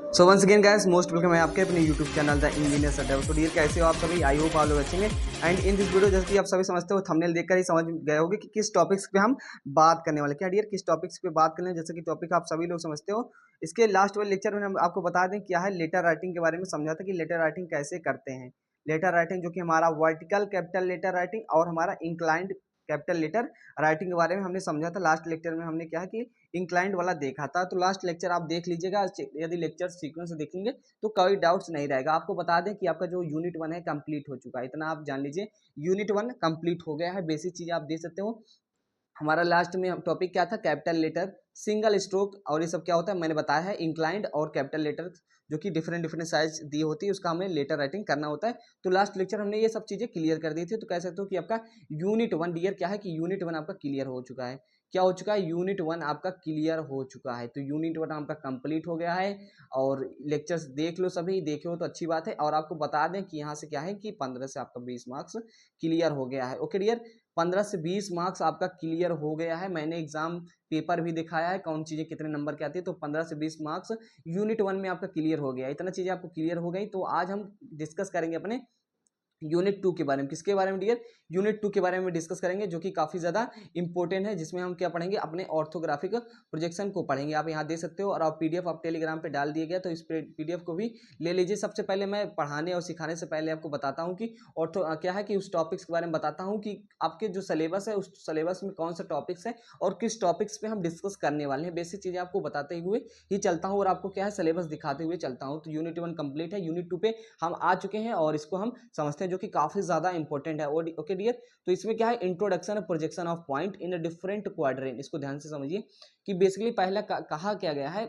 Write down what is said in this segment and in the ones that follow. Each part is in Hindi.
सो once again guys most welcome है आपके अपने यूट्यूब चैनल द इंजीनियर सदैव। तो डियर कैसे हो आप सभी, आई होप आप लोग अच्छे हैं। एंड इन दिस वीडियो जैसे कि आप सभी समझते हो, थंबनेल देखकर ही समझ गए होंगे कि किस टॉपिक्स पे हम बात करने वाले। क्या डियर किस टॉपिक्स पे बात करने, जैसे कि टॉपिक आप सभी लोग समझते हो। इसके लास्ट वाले लेक्चर में हम आपको बता दें क्या है, लेटर राइटिंग के बारे में समझा था कि लेटर राइटिंग कैसे करते हैं। लेटर राइटिंग जो कि हमारा वर्टिकल कैपिटल लेटर राइटिंग और हमारा इंक्लाइंड कैपिटल लेटर राइटिंग के बारे में हमने समझा था। लास्ट लेक्चर में हमने क्या है कि इंक्लाइंड वाला देखा था, तो लास्ट लेक्चर आप देख लीजिएगा। यदि लेक्चर सीक्वेंस देखेंगे तो कोई डाउट्स नहीं रहेगा। आपको बता दें कि आपका जो यूनिट 1 है कंप्लीट हो चुका है, इतना आप जान लीजिए। यूनिट 1 कंप्लीट हो गया है। बेसिक चीजें आप देख सकते हो। हमारा लास्ट में टॉपिक क्या था, कैपिटल लेटर, सिंगल स्ट्रोक और ये सब क्या होता है मैंने बताया है। इंक्लाइंड और कैपिटल लेटर जो कि डिफरेंट डिफरेंट साइज दी होती है, उसका हमें लेटर राइटिंग करना होता है। तो लास्ट लेक्चर हमने ये सब चीजें क्लियर कर दी थी। तो कह सकते हो कि आपका यूनिट 1 डियर क्या है कि यूनिट 1 आपका क्लियर हो चुका है। क्या हो चुका है, यूनिट 1 आपका क्लियर हो चुका है। तो यूनिट 1 आपका कंप्लीट हो गया है। और लेक्चर्स देख लो, सभी देखे हो तो अच्छी बात है। और आपको बता दें कि यहाँ से क्या है कि 15 से आपका 20 मार्क्स क्लियर हो गया है। ओके डियर, 15 से 20 मार्क्स आपका क्लियर हो गया है। मैंने एग्जाम पेपर भी दिखाया है कौन चीजें कितने नंबर की आती है। तो 15 से 20 मार्क्स यूनिट 1 में आपका क्लियर हो गया। इतना चीजें आपको क्लियर हो गई। तो आज हम डिस्कस करेंगे अपने यूनिट 2 के बारे में। किसके बारे में डियर, यूनिट 2 के बारे में डिस्कस करेंगे, जो कि काफी ज्यादा इंपॉर्टेंट है, जिसमें हम क्या पढ़ेंगे, अपने ऑर्थोग्राफिक प्रोजेक्शन को पढ़ेंगे। आप यहाँ देख सकते हो और आप पीडीएफ आप टेलीग्राम पे डाल दिए गया, तो इस पीडीएफ को भी ले लीजिए। सबसे पहले मैं पढ़ाने और सिखाने से पहले आपको बताता हूँ कि ऑर्थो क्या है कि उस टॉपिक्स के बारे में बताता हूँ कि आपके जो सिलेबस है उस सिलेबस में कौन सा टॉपिक्स है और किस टॉपिक्स पे हम डिस्कस करने वाले हैं। बेसिक चीजें आपको बताते हुए ही चलता हूँ और आपको क्या है सिलेबस दिखाते हुए चलता हूँ। तो यूनिट 1 कंप्लीट है, यूनिट 2 पे हम आ चुके हैं और इसको हम समझते हैं, जो कि काफी ज्यादा इंपॉर्टेंट है। ओके डियर, तो इसमें क्या है, इंट्रोडक्शन और projection of point in a different quadrant. इसको ध्यान से समझिए कि बेसिकली पहला कहा क्या गया है।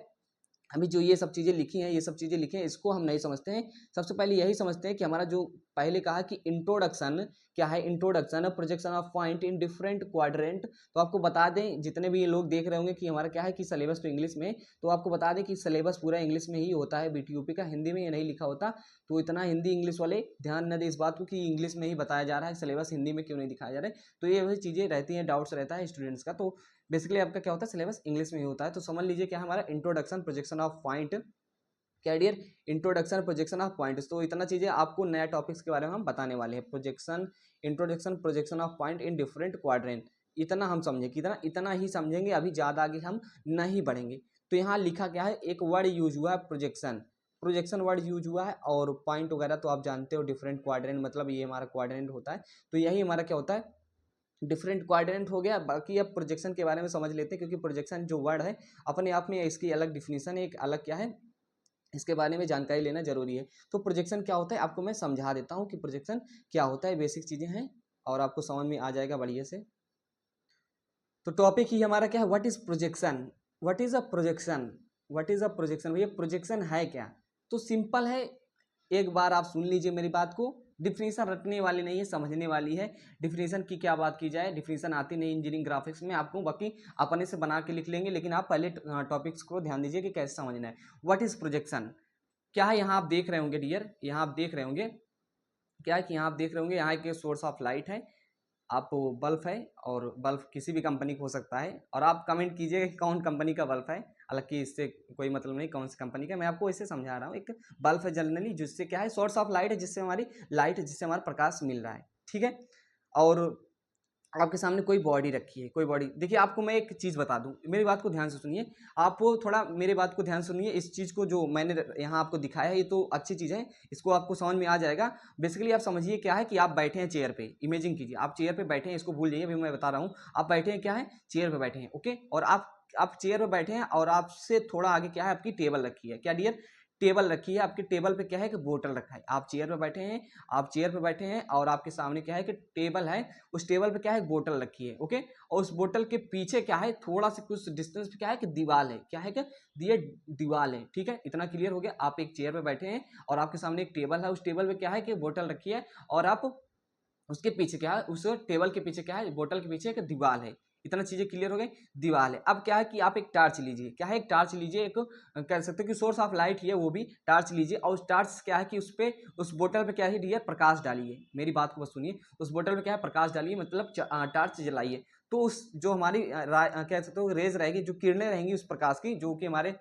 अभी जो ये सब चीजें लिखी हैं, ये सब चीजें लिखी हैं, इसको हम नहीं समझते हैं। सबसे पहले यही समझते हैं कि हमारा जो पहले कहा कि इंट्रोडक्शन क्या है, इंट्रोडक्शन और projection of point in different quadrant. तो आपको बता दें, जितने भी ये लोग देख रहे होंगे कि हमारा क्या है कि सिलेबस तो इंग्लिश में, तो आपको बता दें कि सिलेबस पूरा इंग्लिश में ही होता है बीटीयूपी का, हिंदी में ये नहीं लिखा होता। तो इतना हिंदी इंग्लिश वाले ध्यान न दे इस बात को कि इंग्लिश में ही बताया जा रहा है, सिलेबस हिंदी में क्यों नहीं दिखाया जा रहा है। तो ये वही चीजें रहती हैं, डाउट्स रहता है स्टूडेंट्स का। तो बेसिकली आपका क्या होता है, सिलेबस इंग्लिश में ही होता है। तो समझ लीजिए क्या हमारा इंट्रोडक्शन प्रोजेक्शन ऑफ पॉइंट, क्या dear, introduction projection of points. तो इतना चीजें आपको नया टॉपिक्स के बारे में हम बताने वाले हैं। Projection, introduction projection of point in different quadrant, इतना हम समझे, कितना इतना ही समझेंगे, अभी ज्यादा आगे हम नहीं बढ़ेंगे। तो यहाँ लिखा क्या है, एक वर्ड यूज हुआ है प्रोजेक्शन, प्रोजेक्शन वर्ड यूज हुआ है। और पॉइंट वगैरह तो आप जानते हो, डिफरेंट क्वाड्रेंट मतलब ये हमारा क्वाड्रेंट होता है। तो यही हमारा क्या होता है, डिफरेंट क्वाड्रेंट हो गया। बाकी अब प्रोजेक्शन के बारे में समझ लेते हैं, क्योंकि प्रोजेक्शन जो वर्ड है अपने आप में इसकी अलग डिफिनीशन है, एक अलग क्या है, इसके बारे में जानकारी लेना जरूरी है। तो प्रोजेक्शन क्या होता है आपको मैं समझा देता हूँ कि प्रोजेक्शन क्या होता है, बेसिक चीजें हैं और आपको समझ में आ जाएगा बढ़िया से। तो टॉपिक ही हमारा क्या है, what is projection, what is a projection, what is a projection. भैया प्रोजेक्शन है क्या, तो सिंपल है, एक बार आप सुन लीजिए मेरी बात को। डिफिनीशन रटने वाली नहीं है, समझने वाली है। डिफिनीशन की क्या बात की जाए, डिफिनीशन आती नहीं इंजीनियरिंग ग्राफिक्स में आपको, बाकी अपने से बना के लिख लेंगे। लेकिन आप पहले टॉपिक्स को ध्यान दीजिए कि कैसे समझना है। व्हाट इज प्रोजेक्शन क्या है, यहाँ आप देख रहे होंगे डियर, यहाँ आप देख रहे होंगे क्या है कि यहाँ आप देख रहे होंगे, यहाँ एक सोर्स ऑफ लाइट है, आप बल्ब है, और बल्ब किसी भी कंपनी का हो सकता है। और आप कमेंट कीजिएगा कि कौन कंपनी का बल्ब है, हालांकि इससे कोई मतलब नहीं कौन सी कंपनी का, मैं आपको इसे समझा रहा हूँ। एक बल्ब है जनरली, जिससे क्या है, सोर्स ऑफ लाइट है, जिससे हमारी लाइट है, जिससे हमारा प्रकाश मिल रहा है, ठीक है। और आपके सामने कोई बॉडी रखी है, कोई बॉडी, देखिए आपको मैं एक चीज बता दूं, मेरी बात को ध्यान से सुनिए। आप थोड़ा मेरी बात को ध्यान से सुनिए, इस चीज को जो मैंने यहाँ आपको दिखाया है ये तो अच्छी चीज है, इसको आपको समझ में आ जाएगा। बेसिकली आप समझिए क्या है कि आप बैठे हैं चेयर पे, इमेजिन कीजिए आप चेयर पे बैठे हैं, इसको भूल जाइए, अभी मैं बता रहा हूँ। आप बैठे हैं, क्या है, चेयर पे बैठे हैं, ओके। और आप चेयर पे बैठे हैं और आपसे थोड़ा आगे क्या है, आपकी टेबल रखी है, क्या डियर, टेबल रखी है। आपके टेबल पे क्या है कि बोतल रखा है, आप चेयर पे बैठे हैं, आप चेयर पे बैठे हैं और आपके सामने क्या है कि टेबल है, उस टेबल पे क्या है, बोतल रखी है, ओके। और उस बोतल के पीछे क्या है, थोड़ा सा कुछ डिस्टेंस पे क्या है कि दीवार है, क्या है कि ये दीवार है, ठीक है। इतना क्लियर हो गया। आप एक चेयर पे बैठे हैं और आपके सामने एक टेबल है, उस टेबल पे क्या है कि बोतल रखी है, और आप उसके पीछे क्या है, उस टेबल के पीछे क्या है, बोतल के पीछे एक दीवार है। इतना चीजें क्लियर हो गई, दीवार है। अब क्या है कि आप एक टार्च लीजिए, क्या है, एक टार्च लीजिए, एक कह सकते हो कि सोर्स ऑफ लाइट ही है वो भी, टार्च लीजिए। और उस टार्च क्या है कि उस पे, उस बोतल पे क्या है डियर, प्रकाश डालिए। मेरी बात को बस सुनिए, उस बोतल पे क्या है, प्रकाश डालिए, मतलब टार्च जलाइए। तो उस जो हमारी कह सकते हो रेज रहेगी, जो किरणें रहेंगी उस प्रकाश की, जो कि हमारे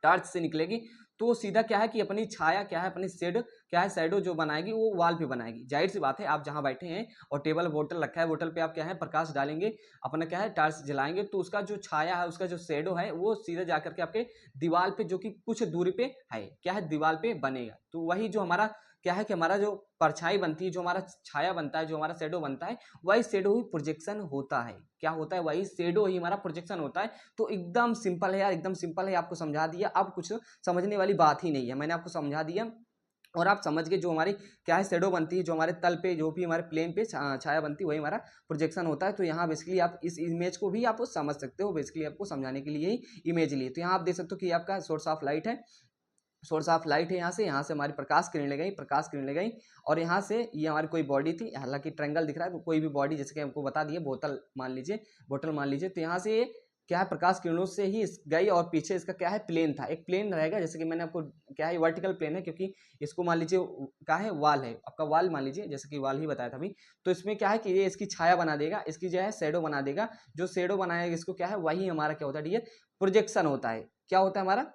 टार्च से निकलेगी, तो सीधा क्या है कि अपनी छाया क्या है, अपनी शेड क्या है, शैडो जो बनाएगी वो वॉल पे बनाएगी। जाहिर सी बात है, आप जहाँ बैठे हैं और टेबल बोतल रखा है, बोतल पे आप क्या है प्रकाश डालेंगे, अपना क्या है टार्च जलाएंगे, तो उसका जो छाया है, उसका जो शैडो है वो सीधा जाकर के आपके दीवार पे जो कि कुछ दूरी पे है क्या है दीवार पे बनेगा। तो वही जो हमारा क्या है कि हमारा जो परछाई बनती है, जो हमारा छाया बनता है, जो हमारा शेडो बनता है, वही शेडो ही प्रोजेक्शन होता है। क्या होता है? वही शेडो ही हमारा प्रोजेक्शन होता है। तो एकदम सिंपल है यार, एकदम सिंपल है, आपको समझा दिया। अब कुछ समझने वाली बात ही नहीं है, मैंने आपको समझा दिया और आप समझ गए। जो हमारी क्या है शेडो बनती है, जो हमारे तल पे, जो भी हमारे प्लेन पे छाया बनती है, वही हमारा प्रोजेक्शन होता है। तो यहाँ बेसिकली आप इस इमेज को भी आप समझ सकते हो, बेसिकली आपको समझाने के लिए ही इमेज ली। तो यहाँ आप देख सकते हो कि आपका सोर्स ऑफ लाइट है, सोर्स ऑफ लाइट है। यहाँ से हमारी प्रकाश किरण ले गई, प्रकाश किरण ले गई, और यहाँ से ये हमारी कोई बॉडी थी, हालांकि ट्रायंगल दिख रहा है, तो कोई भी बॉडी, जैसे कि हमको बता दिए बोतल मान लीजिए, बोतल मान लीजिए। तो यहाँ से ये क्या है प्रकाश किरणों से ही गई, और पीछे इसका क्या है प्लेन था, एक प्लेन रहेगा, जैसे कि मैंने आपको क्या है वर्टिकल प्लेन है, क्योंकि इसको मान लीजिए क्या है वाल है, आपका वाल मान लीजिए, जैसे कि वाल ही बताया था अभी। तो इसमें क्या है कि ये इसकी छाया बना देगा, इसकी जो है शेडो बना देगा, जो शेडो बनाएगा इसको क्या है, वही हमारा क्या होता है डियर प्रोजेक्शन होता है। क्या होता है हमारा?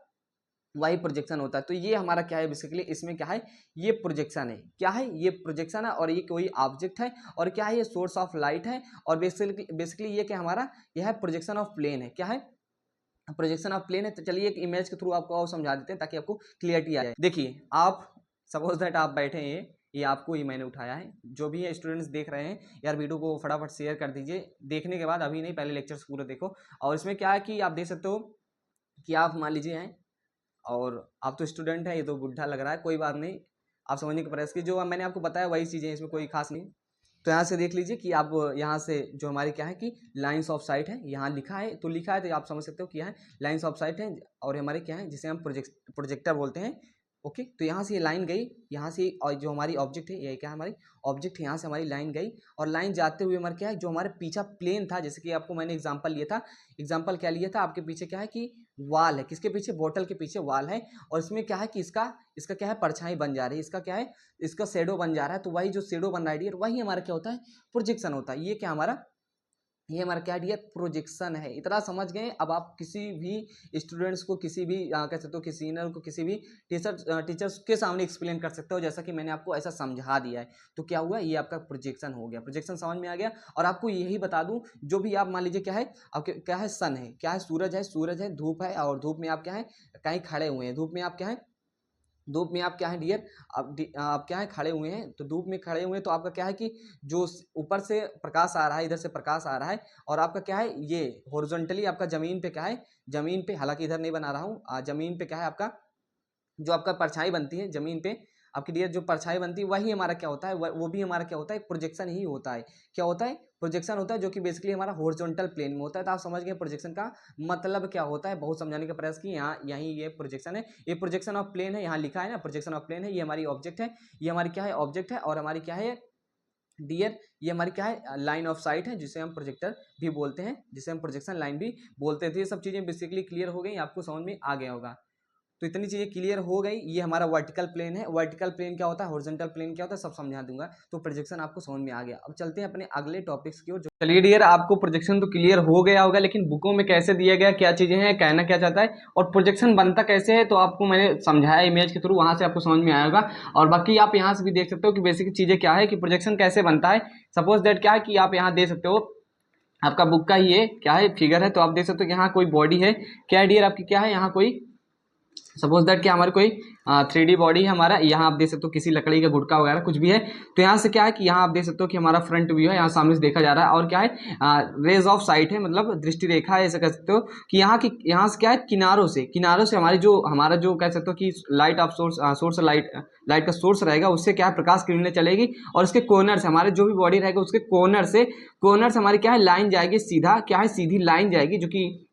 वही प्रोजेक्शन होता है। तो ये हमारा क्या है बेसिकली, इसमें क्या है ये प्रोजेक्शन है, क्या है ये प्रोजेक्शन है, और ये कोई ऑब्जेक्ट है, और क्या है ये सोर्स ऑफ लाइट है, और बेसिकली ये क्या हमारा यह है प्रोजेक्शन ऑफ प्लेन है। क्या है? प्रोजेक्शन ऑफ प्लेन है। तो चलिए एक इमेज के थ्रू आपको और समझा देते हैं ताकि आपको क्लियरिटी आ जाए। देखिए आप सपोज दैट आप बैठे हैं, ये आपको ही मैंने उठाया है, जो भी है स्टूडेंट्स देख रहे हैं यार, वीडियो को फटाफट शेयर कर दीजिए, देखने के बाद, अभी नहीं, पहले लेक्चर्स पूरा देखो। और इसमें क्या है कि आप देख सकते हो कि आप मान लीजिए हैं, और आप तो स्टूडेंट है, ये तो बुढ़ा लग रहा है, कोई बात नहीं, आप समझने का प्रयास कीजिए। जो मैंने आपको बताया वही चीज़ें, इसमें कोई खास नहीं। तो यहाँ से देख लीजिए कि आप यहाँ से जो हमारी क्या है कि लाइंस ऑफ साइट है, यहाँ लिखा है, तो लिखा है तो आप समझ सकते हो कि यहाँ लाइंस ऑफ साइट है, और हमारे क्या है जिसे हम प्रोजेक्टर बोलते हैं। ओके, तो यहाँ से ये लाइन गई, यहाँ से, और जो हमारी ऑब्जेक्ट है, ये क्या है हमारी ऑब्जेक्ट है, यहाँ से हमारी लाइन गई, और लाइन जाते हुए हमारा क्या है जो हमारे पीछा प्लेन था, जैसे कि आपको मैंने एग्जांपल लिया था, एग्जांपल क्या लिया था, आपके पीछे क्या है कि वाल है, किसके पीछे? बोतल के पीछे वाल है, और इसमें क्या है कि इसका इसका क्या है परछाई बन जा रही है, इसका क्या है इसका शेडो बन जा रहा है। तो वही जो शेडो बन रहा है डियर, वही हमारा क्या होता है प्रोजेक्शन होता है। ये क्या हमारा, ये हमारा क्या डियर प्रोजेक्शन है। इतना समझ गए? अब आप किसी भी स्टूडेंट्स को, किसी भी कह सकते हो कि सीनियर को, किसी भी टीचर्स के सामने एक्सप्लेन कर सकते हो, जैसा कि मैंने आपको ऐसा समझा दिया है। तो क्या हुआ, ये आपका प्रोजेक्शन हो गया, प्रोजेक्शन समझ में आ गया। और आपको यही बता दूं, जो भी आप मान लीजिए क्या है, आपके क्या है सन है, क्या है सूरज है, धूप है, और धूप में आप क्या है कहीं खड़े हुए हैं, धूप में आप क्या है, धूप में आप क्या है डियर, आप क्या है खड़े हुए हैं। तो धूप में खड़े हुए हैं, तो आपका क्या है कि जो ऊपर से प्रकाश आ रहा है, इधर से प्रकाश आ रहा है, और आपका क्या है ये हॉरिजॉन्टली आपका जमीन पे क्या है, जमीन पे, हालांकि इधर नहीं बना रहा हूँ, जमीन पे क्या है आपका जो आपका परछाई बनती है जमीन पे, आपकी डियर जो परछाई बनती है, वही हमारा क्या होता है, वो भी हमारा क्या होता है प्रोजेक्शन ही होता है। क्या होता है? प्रोजेक्शन होता है, जो कि बेसिकली हमारा हॉरिजॉन्टल प्लेन में होता है। तो आप समझ गए प्रोजेक्शन का मतलब क्या होता है, बहुत समझाने का प्रयास किए। यहाँ यही ये प्रोजेक्शन है, ये प्रोजेक्शन ऑफ प्लेन है, यहाँ लिखा है ना प्रोजेक्शन ऑफ प्लेन है, ये हमारी ऑब्जेक्ट है, ये हमारी क्या है ऑब्जेक्ट है, और हमारी क्या है डियर ये हमारी क्या है लाइन ऑफ साइट है, जिसे हम प्रोजेक्टर भी बोलते हैं, जिसे हम प्रोजेक्शन लाइन भी बोलते थे। ये सब चीज़ें बेसिकली क्लियर हो गई, आपको समझ में आ गया होगा। तो इतनी चीज़ें क्लियर हो गई। ये हमारा वर्टिकल प्लेन है, वर्टिकल प्लेन क्या होता है, हॉरिजॉन्टल प्लेन क्या होता है, सब समझा दूंगा। तो प्रोजेक्शन आपको समझ में आ गया। अब चलते हैं अपने अगले टॉपिक्स की ओर। चलिए डियर, आपको प्रोजेक्शन तो क्लियर हो गया होगा, लेकिन बुकों में कैसे दिया गया, क्या चीज़ें हैं, कहना क्या चाहता है, और प्रोजेक्शन बनता कैसे है, तो आपको मैंने समझाया इमेज के थ्रू, वहाँ से आपको समझ में आएगा। और बाकी आप यहाँ से भी देख सकते हो कि बेसिक चीज़ें क्या है कि प्रोजेक्शन कैसे बनता है। सपोज दैट क्या है कि आप यहाँ देख सकते हो, आपका बुक का ये क्या है फिगर है, तो आप देख सकते हो कि यहाँ कोई बॉडी है, क्या है डियर आपकी क्या है यहाँ कोई, सपोज दैट क्या हमारे कोई 3D बॉडी है हमारा, यहाँ आप देख सकते हो किसी लकड़ी का गुटका वगैरह कुछ भी है। तो यहाँ से क्या है कि यहाँ आप देख सकते हो कि हमारा फ्रंट व्यू है, यहाँ सामने से देखा जा रहा है, और क्या है रेज ऑफ साइट है, मतलब दृष्टि रेखा है, ऐसे कह सकते हो कि यहाँ से क्या है किनारों से हमारी जो हमारा जो कह सकते हो कि लाइट ऑफ सोर्स लाइट का सोर्स रहेगा, उससे क्या है प्रकाश किरणें चलेगी, और उसके कॉर्नर से हमारे जो भी बॉडी रहेगा उसके कॉर्नर से हमारी क्या है लाइन जाएगी, सीधा क्या है सीधी लाइन जाएगी, जो कि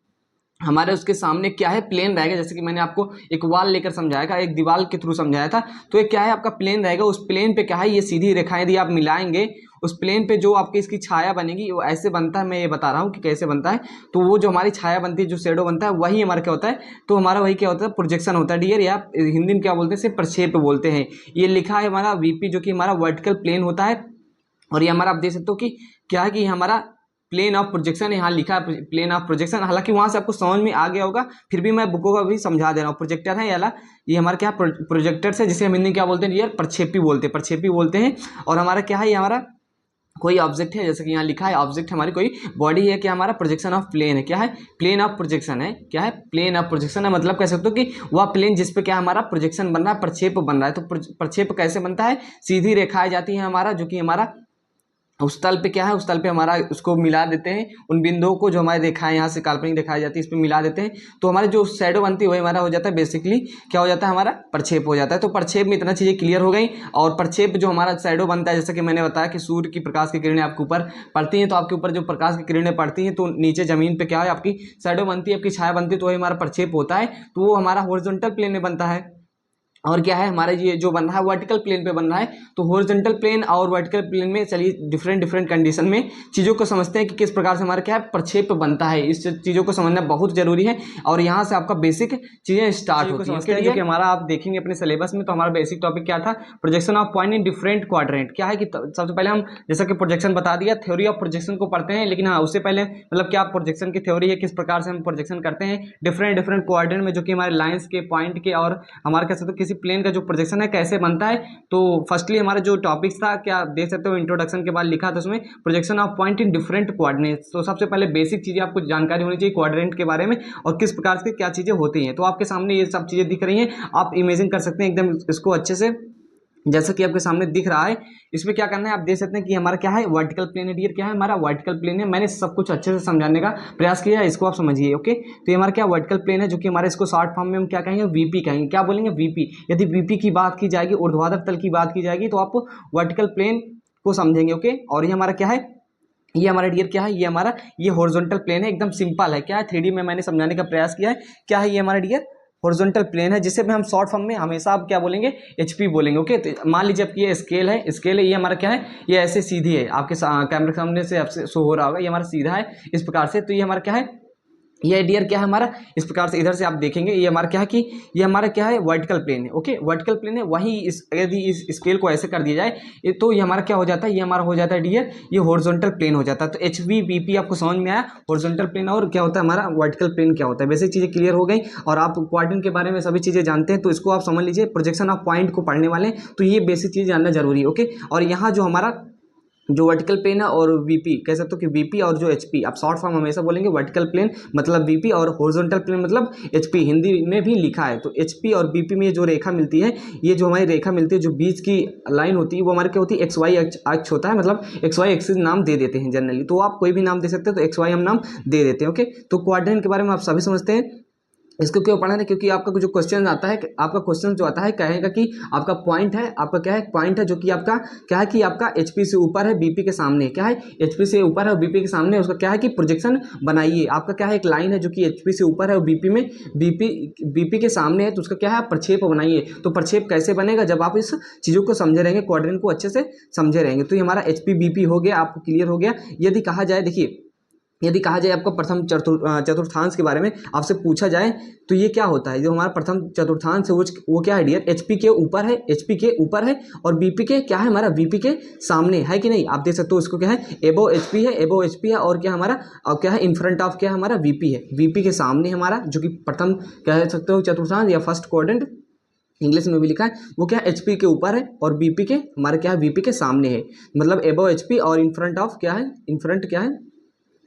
हमारे उसके सामने क्या है प्लेन रहेगा। जैसे कि मैंने आपको एक वाल लेकर समझाया था, एक दीवार के थ्रू समझाया था। तो ये क्या है आपका प्लेन रहेगा, उस प्लेन पे क्या है ये सीधी रेखाएं यदि आप मिलाएंगे, उस प्लेन पे जो आपकी इसकी छाया बनेगी वो ऐसे बनता है। मैं ये बता रहा हूँ कि कैसे बनता है। तो वो जो हमारी छाया बनती है, जो शेडो बनता है, वही हमारा क्या होता है, तो हमारा वही क्या होता है प्रोजेक्शन होता है डियर, या हिंदी में क्या बोलते हैं, सिर्फ प्रक्षेप बोलते हैं। ये लिखा है हमारा वीपी, जो कि हमारा वर्टिकल प्लेन होता है। और ये हमारा आप देख सकते हो कि क्या है कि हमारा प्लेन ऑफ प्रोजेक्शन यहाँ लिखा है प्लेन ऑफ प्रोजेक्शन, हालांकि वहाँ से आपको समझ में आ गया होगा, फिर भी मैं बुकों का भी समझा दे रहा हूँ। प्रोजेक्टर है याला, ये हमारा क्या प्रोजेक्टर से, जिसे हम हिंदी में क्या बोलते हैं यार, प्रक्षेपी बोलते हैं, प्रक्षेपी बोलते हैं। और हमारा क्या है, ये हमारा कोई ऑब्जेक्ट है, जैसे कि यहाँ लिखा है ऑब्जेक्ट हमारी कोई बॉडी है, क्या हमारा प्रोजेक्शन ऑफ प्लेन है, क्या है प्लेन ऑफ प्रोजेक्शन है, क्या है प्लेन ऑफ प्रोजेक्शन है। मतलब कह सकते हो कि वह प्लेन जिस पे क्या हमारा प्रोजेक्शन बन रहा है, प्रक्षेप बन रहा है। तो प्रक्षेप कैसे बनता है, सीधी रेखाएं जाती है हमारा, जो कि हमारा उस तल पे क्या है, उस तल पे हमारा उसको मिला देते हैं, उन बिंदुओं को जो हमारे रेखाएं यहाँ से काल्पनिक दिखाई जाती है इस पे मिला देते हैं, तो हमारे जो शैडो बनती है वही हमारा हो जाता है बेसिकली क्या हो जाता है, हमारा प्रक्षेप हो जाता है। तो प्रक्षेप में इतना चीज़ें क्लियर हो गई। और प्रक्षेप जो हमारा शैडो बनता है, जैसे कि मैंने बताया कि सूर्य की प्रकाश की किरणें आपके ऊपर पड़ती हैं, तो आपके ऊपर जो प्रकाश की किरणें पड़ती हैं तो नीचे जमीन पर क्या है, आपकी शैडो बनती है, आपकी छाया बनती है, तो वही हमारा प्रक्षेप होता है। तो वो हमारा हॉरिजॉन्टल प्लेन में बनता है। और क्या है हमारा ये जो बन रहा है वर्टिकल प्लेन पे बन रहा है। तो हॉरिजॉन्टल प्लेन और वर्टिकल प्लेन में चलिए डिफरेंट कंडीशन में चीज़ों को समझते हैं कि किस प्रकार से हमारा क्या है प्रक्षेप बनता है। इस चीज़ों को समझना बहुत जरूरी है और यहाँ से आपका बेसिक चीज़ें स्टार्ट होती हैं, जो कि हमारा आप देखेंगे अपने सिलेबस में। तो हमारा बेसिक टॉपिक क्या था, projection of point in different quadrant. क्या है कि सबसे पहले हम जैसा कि प्रोजेक्शन बता दिया, थ्योरी ऑफ प्रोजेक्शन को पढ़ते हैं, लेकिन हाँ उससे पहले मतलब क्या प्रोजेक्शन की थ्योरी है, किस प्रकार से हम प्रोजेक्शन करते हैं डिफरेंट क्वाड्रेंट में, जो कि हमारे लाइन्स के पॉइंट के और हमारे कह सकते हो किसी प्लेन का जो प्रोजेक्शन है कैसे बनता है। तो फर्स्टली हमारा जो टॉपिक था, क्या देख सकते हो इंट्रोडक्शन के बाद लिखा था उसमें projection of point in different coordinates. तो सबसे पहले बेसिक चीजें आपको जानकारी होनी चाहिए कोऑर्डिनेट के बारे में और किस प्रकार से क्या चीजें होती हैं। तो आपके सामने ये सब चीजें दिख रही हैं, आप इमेजिन कर सकते हैं एकदम इसको अच्छे से, जैसा कि आपके सामने दिख रहा है। इसमें क्या करना है, आप देख सकते हैं कि हमारा क्या है वर्टिकल प्लेन है डियर, क्या है हमारा वर्टिकल प्लेन है। मैंने सब कुछ अच्छे से समझाने का प्रयास किया है, इसको आप समझिए ओके। तो ये हमारा क्या वर्टिकल प्लेन है, जो कि हमारे इसको शॉर्ट फॉर्म में हम क्या कहेंगे, वीपी कहेंगे। क्या बोलेंगे, वीपी। यदि वीपी की बात की जाएगी, ऊर्ध्वाधर तल की बात की जाएगी, तो आप वर्टिकल प्लेन को समझेंगे ओके। और ये हमारा क्या है, ये हमारा डियर क्या है, ये हमारा ये हॉरिजॉन्टल प्लेन है, एकदम सिंपल है। क्या है 3D में मैंने समझाने का प्रयास किया है। क्या है ये हमारा डियर हॉरिजॉन्टल प्लेन है, जिसे हम शॉर्ट फॉर्म में हमेशा आप क्या बोलेंगे, एचपी बोलेंगे ओके। तो मान लीजिए आपकी ये स्केल है, ये हमारा क्या है, ये ऐसे सीधी है, आपके कैमरे के सामने से आपसे शो हो रहा होगा, ये हमारा सीधा है इस प्रकार से। तो ये हमारा क्या है, ये डियर क्या है हमारा, इस प्रकार से इधर से आप देखेंगे ये हमारा क्या है कि ये हमारा क्या है वर्टिकल प्लेन है ओके, वर्टिकल प्लेन है। वही इस यदि इस स्केल को ऐसे कर दिया जाए तो ये हमारा क्या हो जाता है, ये हमारा हो जाता है डियर ये हॉरिजॉन्टल प्लेन हो जाता है। तो एच वी बी पी आपको समझ में आया, हॉरिजॉन्टल प्लेन और क्या होता है हमारा वर्टिकल प्लेन क्या होता है। बेसिक चीज़ें क्लियर हो गई और आप क्वाड्रेंट के बारे में सभी चीज़ें जानते हैं, तो इसको आप समझ लीजिए। प्रोजेक्शन ऑफ पॉइंट को पढ़ने वाले तो ये बेसिक चीज़ जानना जरूरी है ओके। और यहाँ जो हमारा जो वर्टिकल प्लेन है और वीपी कह सकते हो कि वीपी और जो एचपी, आप शॉर्ट फॉर्म हमेशा बोलेंगे वर्टिकल प्लेन मतलब वीपी और हॉरिजॉन्टल प्लेन मतलब एचपी, हिंदी में भी लिखा है। तो एचपी और वीपी में जो रेखा मिलती है, ये जो हमारी रेखा मिलती है, जो बीच की लाइन होती है वो हमारे क्या होती है, एक्स वाई अक्ष होता है, मतलब एक्स वाई एक्सिस नाम दे देते हैं जनरली। तो आप कोई भी नाम दे सकते हैं, तो एक्स वाई हम नाम दे देते हैं ओके। तो क्वाड्रेंट के बारे में आप सभी समझते हैं। इसको क्यों पढ़ा है, क्योंकि आपका जो क्वेश्चन आता है, आपका क्वेश्चन जो आता है कहेगा कि आपका पॉइंट है, आपका क्या है पॉइंट है, जो कि आपका क्या है कि आपका एचपी से ऊपर है बीपी के सामने, क्या है एचपी से ऊपर है और बीपी के सामने, उसका क्या है कि प्रोजेक्शन बनाइए। आपका क्या है एक लाइन है जो कि एचपी से ऊपर है और बीपी के सामने है, तो उसका क्या है प्रक्षेप बनाइए। तो प्रक्षेप कैसे बनेगा, जब आप इस चीज़ों को समझे रहेंगे, क्वाड्रेंट को अच्छे से समझे रहेंगे। तो ये हमारा एचपी बीपी हो गया, आपको क्लियर हो गया। यदि कहा जाए, देखिए यदि कहा जाए आपको प्रथम चतुर्थांश के बारे में आपसे पूछा जाए, तो ये क्या होता है, जो हमारा प्रथम चतुर्थांश है वो क्या है डियर, एचपी के ऊपर है, एचपी के ऊपर है और बीपी के क्या है हमारा वीपी के सामने है कि नहीं। आप देख सकते हो इसको क्या है एबो एचपी है, एबो एचपी है और क्या हमारा और क्या है इन फ्रंट ऑफ क्या हमारा वीपी है, वीपी के सामने हमारा जो कि प्रथम कह सकते हो चतुर्थांश या फर्स्ट क्वाड्रेंट इंग्लिश में भी लिखा है, वो क्या एचपी के ऊपर है और बीपी के हमारे क्या है वीपी के सामने है, मतलब एबो एचपी और इन फ्रंट ऑफ क्या है, इन फ्रंट क्या है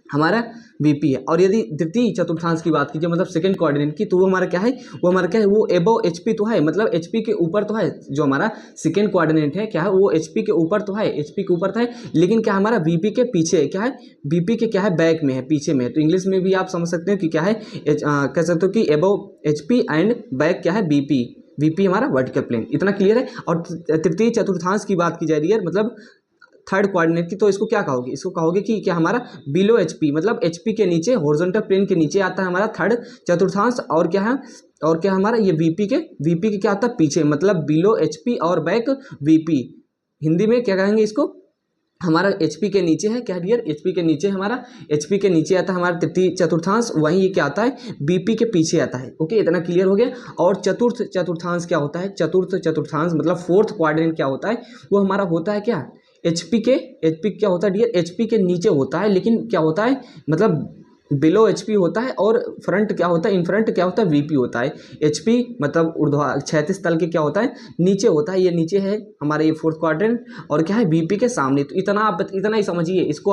हमारा वीपी है। और यदि द्वितीय चतुर्थांश की बात कीजिए मतलब सेकंड कोऑर्डिनेट की, तो वो हमारा क्या है, वो हमारा क्या है, वो एबो एचपी तो है, मतलब एचपी के ऊपर तो है। जो हमारा सेकंड कोऑर्डिनेट है क्या है, वो एचपी के ऊपर तो है, एचपी के ऊपर तो है, लेकिन क्या हमारा वीपी के पीछे है, क्या है वीपी के क्या है बैक में है, पीछे में है। तो इंग्लिश में भी आप समझ सकते हो कि क्या है कह सकते हो कि एबो एचपी एंड बैक क्या है बीपी, वीपी हमारा वर्टिकल प्लेन। इतना क्लियर है। और तृतीय चतुर्थांश की बात की जाए डियर मतलब थर्ड कोऑर्डिनेट की, तो इसको क्या कहोगे, इसको कहोगे कि क्या हमारा बिलो एचपी, मतलब एचपी के नीचे हॉरिजॉन्टल प्लेन के नीचे आता है हमारा थर्ड चतुर्थांश। और क्या है, और क्या हमारा ये वीपी के क्या आता है पीछे, मतलब बिलो एचपी और बैक वीपी। हिंदी में क्या कहेंगे इसको, हमारा एचपी के नीचे है क्या डियर, एचपी के नीचे हमारा एचपी के नीचे आता है हमारा तृतीय चतुर्थांश, वहीं ये क्या आता है बीपी के पीछे आता है ओके। इतना क्लियर हो गया। और चतुर्थ चतुर्थांश क्या होता है, चतुर्थ चतुर्थांश मतलब फोर्थ क्वाड्रेंट क्या होता है, वो हमारा होता है क्या एचपी क्या होता है डियर, एचपी के नीचे होता है, लेकिन क्या होता है मतलब बिलो एचपी होता है, और फ्रंट क्या होता है, इन फ्रंट क्या होता है, वीपी होता है। एचपी मतलब ऊर्ध्वा क्षैतिज तल के क्या होता है, नीचे होता है, ये नीचे है हमारे ये फोर्थ क्वाड्रेंट, और क्या है वीपी के सामने। तो इतना आप इतना ही समझिए इसको,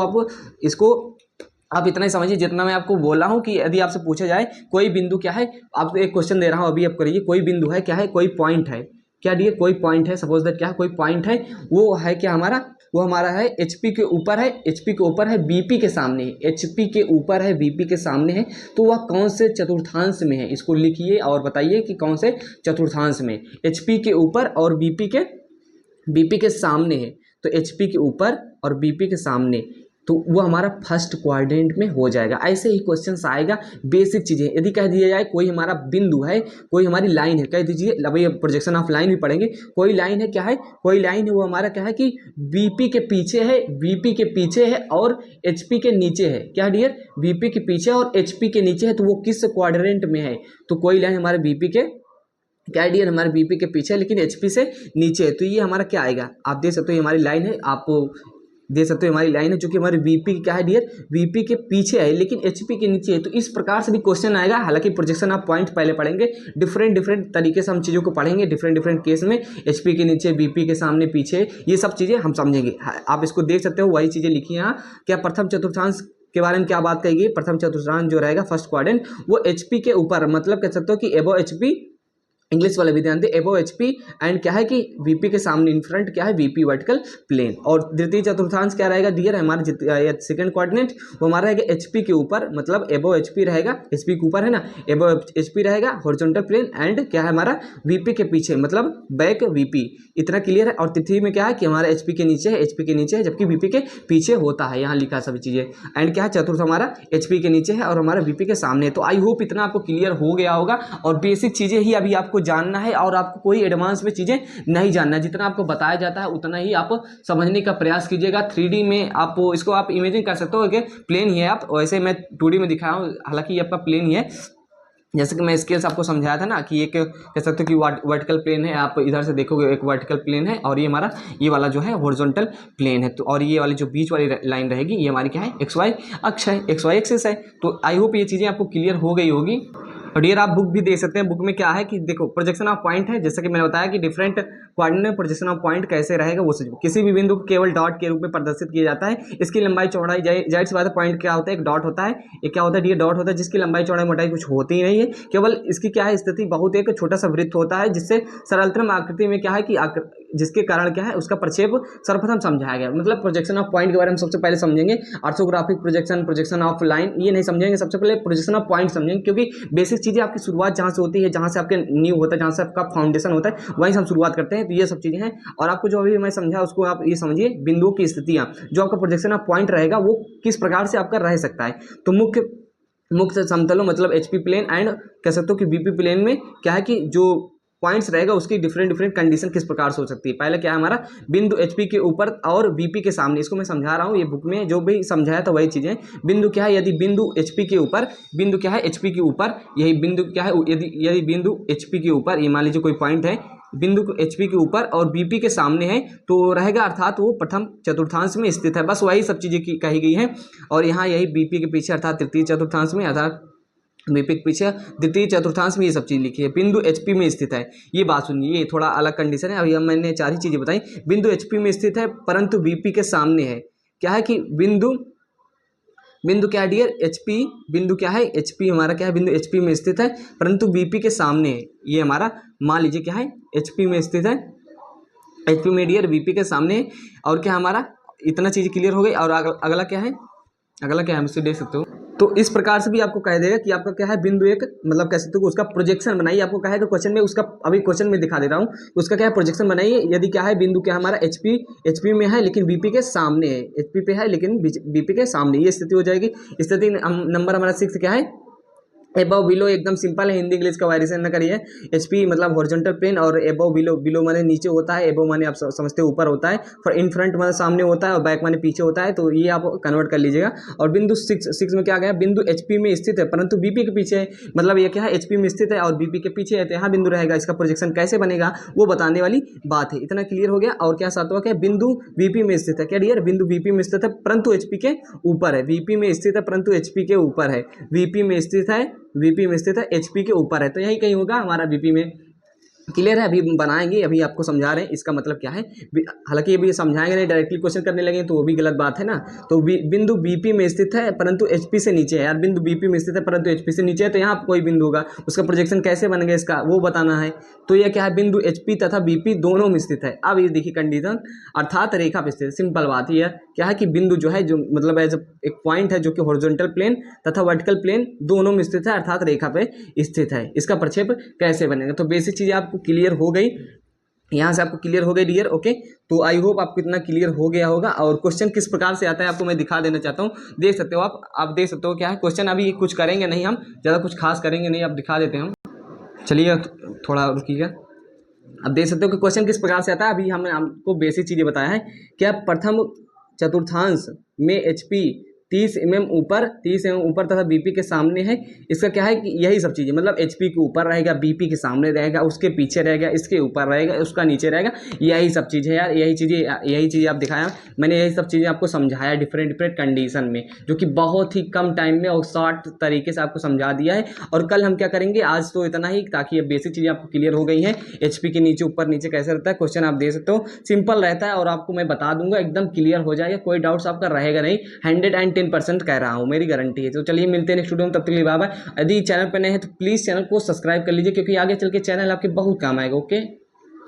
आप इतना ही समझिए जितना मैं आपको बोला हूँ कि यदि आपसे पूछा जाए कोई बिंदु क्या है, आपको एक क्वेश्चन दे रहा हूँ अभी, आप करिए, कोई बिंदु है, क्या है, कोई पॉइंट है, क्या डियर, कोई पॉइंट है, सपोज दैट क्या है, कोई पॉइंट है, वो है क्या हमारा, वो हमारा है एचपी के ऊपर है, एचपी के ऊपर है, बीपी के सामने है, एचपी के ऊपर है, बीपी के सामने है, तो वह कौन से चतुर्थांश में है, इसको लिखिए और बताइए कि कौन से चतुर्थांश में, एचपी के ऊपर और बीपी के सामने है। तो एचपी के ऊपर और बीपी के सामने, तो वो हमारा फर्स्ट क्वाड्रेंट में हो जाएगा। ऐसे ही क्वेश्चन आएगा, बेसिक चीज़ें। यदि कह दिया जाए कोई हमारा बिंदु है, कोई हमारी लाइन है, कह दीजिए, अभी प्रोजेक्शन ऑफ लाइन भी पढ़ेंगे, कोई लाइन है, क्या है, कोई लाइन है, वो हमारा क्या है कि बीपी के पीछे है, बीपी के पीछे है और एचपी के नीचे है, क्या डियर, बीपी के पीछे और एचपी के नीचे है, तो वो किस क्वाड्रेंट में है, तो कोई लाइन हमारे बीपी के, क्या डियर, हमारे बीपी के पीछे है लेकिन एचपी से नीचे है, तो ये हमारा क्या आएगा, आप देख सकते हो ये हमारी लाइन है, आप दे सकते हो हमारी लाइन है, जो कि हमारे वीपी क्या है डियर, वीपी के पीछे है लेकिन एचपी के नीचे है। तो इस प्रकार से भी क्वेश्चन आएगा। हालांकि प्रोजेक्शन ऑफ पॉइंट पहले पढ़ेंगे, डिफरेंट तरीके से हम चीज़ों को पढ़ेंगे, डिफरेंट केस में, एचपी के नीचे, वीपी के सामने, पीछे, ये सब चीज़ें हम समझेंगे। आप इसको देख सकते हो, वही चीज़ें लिखी हैं यहाँ। क्या प्रथम चतुर्थांश के बारे में क्या बात कही गई, प्रथम चतुर्थांश जो रहेगा फर्स्ट क्वाड्रेंट, वो एचपी के ऊपर, मतलब कह सकते हो कि एबो एचपी, इंग्लिश वाले भी ध्यान दे, एबो एचपी, एंड क्या है कि वीपी के सामने, इन फ्रंट क्या है, वीपी वर्टिकल प्लेन। और द्वितीय चतुर्थांश क्या रहेगा डियर, हमारा सेकंड क्वाड्रेंट, वो हमारा रहेगा एचपी के ऊपर, मतलब एबो एचपी रहेगा, एचपी के ऊपर है ना, एबो एचपी रहेगा हॉरिजॉन्टल प्लेन, एंड क्या है हमारा वीपी के पीछे, मतलब बैक वीपी। इतना क्लियर है। और तृतीय में क्या है कि हमारा एचपी के नीचे है, एचपी के नीचे है, जबकि वीपी के पीछे होता है, यहाँ लिखा सभी चीजें। एंड क्या है, चतुर्थ हमारा एचपी के नीचे है और हमारा वीपी के सामने है। तो आई होप इतना आपको क्लियर हो गया होगा, और बेसिक चीजें ही अभी आपको जानना है, और आपको कोई एडवांस में चीजें नहीं जानना है। जितना आपको बताया जाता है उतना ही आप समझने का प्रयास कीजिएगा। 3D में आप इसको आप इमेजिन कर सकते हो कि प्लेन ही है, आप वैसे मैं 2D में दिखाया हूँ, हालांकि ये आपका प्लेन ही है। जैसे कि मैं स्केल्स आपको समझाया था ना कि एक कह सकते हो कि वर्टिकल प्लेन है, आप इधर से देखोगे एक वर्टिकल प्लेन है, और ये हमारा ये वाला जो है हॉरिजॉन्टल प्लेन है। तो और ये वाली जो बीच वाली लाइन रहेगी, ये हमारी क्या है, एक्स वाई अक्ष है, एक्स वाई एक्सिस है। तो आई होप ये चीज़ें आपको क्लियर हो गई होगी। और डियर आप बुक भी देख सकते हैं, बुक में क्या है कि देखो प्रोजेक्शन ऑफ पॉइंट है, जैसा कि मैंने बताया कि डिफरेंट क्वाड्रेंट में प्रोजेक्शन ऑफ पॉइंट कैसे रहेगा वो समझो। किसी भी बिंदु को केवल डॉट के रूप में प्रदर्शित किया जाता है। इसकी लंबाई चौड़ाई, जाहिर सी बात है, पॉइंट क्या होता है, एक डॉट होता है, एक क्या होता है, ये डॉट होता है जिसकी लंबाई चौड़ाई मोटाई कुछ होती ही नहीं है, केवल इसकी क्या है स्थिति, बहुत एक छोटा सा वृत्त होता है, जिससे सरलतम आकृति में क्या है कि जिसके कारण क्या है उसका प्रक्षेप सर्वप्रथम समझाया गया। मतलब प्रोजेक्शन ऑफ पॉइंट के बारे में सबसे पहले समझेंगे, orthographic projection, projection of line, ये नहीं समझेंगे, सबसे पहले प्रोजेक्शन ऑफ पॉइंट समझेंगे, क्योंकि बेसिक चीजें आपकी शुरुआत जहाँ से होती है, जहाँ से आपके नींव होता है, जहाँ से आपका फाउंडेशन होता है, वहीं से हम शुरुआत करते हैं। तो ये सब चीजें हैं, और आपको जो अभी मैं समझा उसको आप ये समझिए, बिंदुओं की स्थितियां, जो आपका प्रोजेक्शन ऑफ पॉइंट रहेगा वो किस प्रकार से आपका रह सकता है। तो मुख्य समतलों, मतलब एचपी प्लेन एंड कह सकते हो कि बीपी प्लेन में क्या है कि जो पॉइंट्स रहेगा उसकी डिफरेंट कंडीशन किस प्रकार से हो सकती है। पहले क्या है हमारा बिंदु एचपी के ऊपर और बीपी के सामने, इसको मैं समझा रहा हूँ, ये बुक में जो भी समझाया था वही चीजें। बिंदु क्या है, यदि बिंदु एचपी के ऊपर, बिंदु क्या है एचपी के ऊपर, यही बिंदु क्या है, यदि बिंदु एचपी के ऊपर, ये मान लीजिए कोई पॉइंट है, बिंदु एचपी के ऊपर और बीपी के सामने है, तो रहेगा, अर्थात वो प्रथम चतुर्थांश में स्थित है। बस वही सब चीजें कही गई हैं। और यहाँ यही बीपी के पीछे अर्थात तृतीय चतुर्थांश में, अर्थात बीपी के पीछे द्वितीय चतुर्थांश में ये सब चीज लिखी है। बिंदु एचपी में स्थित है, ये बात सुनिए, ये थोड़ा अलग कंडीशन है। अभी हम मैंने 4 ही चीजें बताई। बिंदु एचपी में स्थित है परंतु बीपी के सामने है। क्या है कि बिंदु क्या है डियर, एचपी, बिंदु क्या है एचपी, हमारा क्या है, बिंदु एचपी में स्थित है परंतु बीपी के सामने है। ये हमारा मान लीजिए क्या है, एचपी में स्थित है, एचपी में डियर बीपी के सामने। और क्या हमारा इतना चीज क्लियर हो गई। और अगला क्या है, अगला क्या है, मुझसे देख सकते हो। तो इस प्रकार से भी आपको कह देगा कि आपका क्या है, बिंदु एक, मतलब कह सकते हो उसका प्रोजेक्शन बनाइए। आपको कहा है तो क्वेश्चन में उसका, अभी क्वेश्चन में दिखा दे रहा हूँ, उसका क्या है प्रोजेक्शन बनाइए। यदि क्या है बिंदु क्या हमारा एचपी में है लेकिन बीपी के सामने है, एचपी पे है लेकिन बीपी के सामने, ये स्थिति हो जाएगी। स्थिति नंबर हमारा 6 क्या है, एबव बिलो एकदम सिंपल है, हिंदी इंग्लिश का वायरेशन न करिए। एचपी मतलब हॉरिजॉन्टल प्लेन, और एबव बिलो, बिलो माने नीचे होता है, एबव माने आप समझते हो ऊपर होता है, फॉर इन फ्रंट माने सामने होता है, और बैक माने पीछे होता है, तो ये आप कन्वर्ट कर लीजिएगा। और बिंदु 6 में क्या गया, बिंदु एचपी में स्थित है परंतु बीपी के पीछे है, मतलब ये क्या है, एचपी में स्थित है और बीपी के पीछे है, तो यहाँ बिंदु रहेगा, इसका प्रोजेक्शन कैसे बनेगा वो बताने वाली बात है। इतना क्लियर हो गया। और क्या सातवां क्या, बिंदु वीपी में स्थित है, क्या डियर, बिंदु वीपी में स्थित है परंतु एचपी के ऊपर है, वीपी में स्थित है परंतु एचपी के ऊपर है, वीपी में स्थित है, वीपी में स्थित है, एचपी के ऊपर है, तो यही कहीं होगा हमारा वीपी में। क्लियर है, अभी बनाएंगे, अभी आपको समझा रहे हैं इसका मतलब क्या है। हालांकि अभी समझाएंगे नहीं, डायरेक्टली क्वेश्चन करने लगे तो वो भी गलत बात है ना। तो बिंदु बीपी में स्थित है परंतु एचपी से नीचे है, यार बिंदु बीपी में स्थित है परंतु एचपी से नीचे है, तो यहाँ कोई बिंदु होगा, उसका प्रोजेक्शन कैसे बनेगा इसका वो बताना है। तो यह क्या है, बिंदु एचपी तथा बीपी दोनों में स्थित है। अब ये देखिए कंडीशन, अर्थात रेखा पे स्थित, सिंपल बात यह क्या है कि बिंदु जो है, जो मतलब एज एक पॉइंट है जो कि हॉरिजॉन्टल प्लेन तथा वर्टिकल प्लेन दोनों में स्थित है, अर्थात रेखा पे स्थित है। इसका प्रक्षेप कैसे बनेगा, तो बेसिक चीज़ें आपको क्लियर हो गई, यहाँ से आपको क्लियर हो गई डियर। ओके, तो आई होप आपको इतना क्लियर हो गया होगा। और क्वेश्चन किस प्रकार से आता है आपको मैं दिखा देना चाहता हूँ, देख सकते हो आप देख सकते हो क्या है क्वेश्चन। अभी कुछ करेंगे नहीं, हम ज़्यादा कुछ खास करेंगे नहीं, आप दिखा देते हैं हम। चलिए थोड़ा रुकिएगा। अब देख सकते हो कि क्वेश्चन किस प्रकार से आता है। अभी हमने आपको बेसिक चीज़ें बताया है। क्या प्रथम चतुर्थांश में एचपी 30 mm ऊपर तथा बीपी के सामने है। इसका क्या है कि यही सब चीज़ें, मतलब एचपी के ऊपर रहेगा, बीपी के सामने रहेगा, उसके पीछे रहेगा, इसके ऊपर रहेगा, उसका नीचे रहेगा, यही सब चीज़ है यार। यही चीज़ें आप दिखाया, मैंने यही सब चीज़ें आपको समझाया डिफरेंट कंडीशन में, जो कि बहुत ही कम टाइम में और शॉर्ट तरीके से आपको समझा दिया है। और कल हम क्या करेंगे, आज तो इतना ही, ताकि ये बेसिक चीज़ें आपको क्लियर हो गई हैं। एचपी के नीचे ऊपर नीचे कैसे रहता है, क्वेश्चन आप दे सकते हो, सिंपल रहता है, और आपको मैं बता दूंगा, एकदम क्लियर हो जाएगा, कोई डाउट्स आपका रहेगा नहीं। 110% कह रहा हूँ, मेरी गारंटी है। तो चलिए मिलते हैं नेक्स्ट वीडियो में, तब तक के लिए बाय बाय। यदि चैनल पर नए हैं तो प्लीज़ चैनल को सब्सक्राइब कर लीजिए, क्योंकि आगे चल के चैनल आपके बहुत काम आएगा। ओके।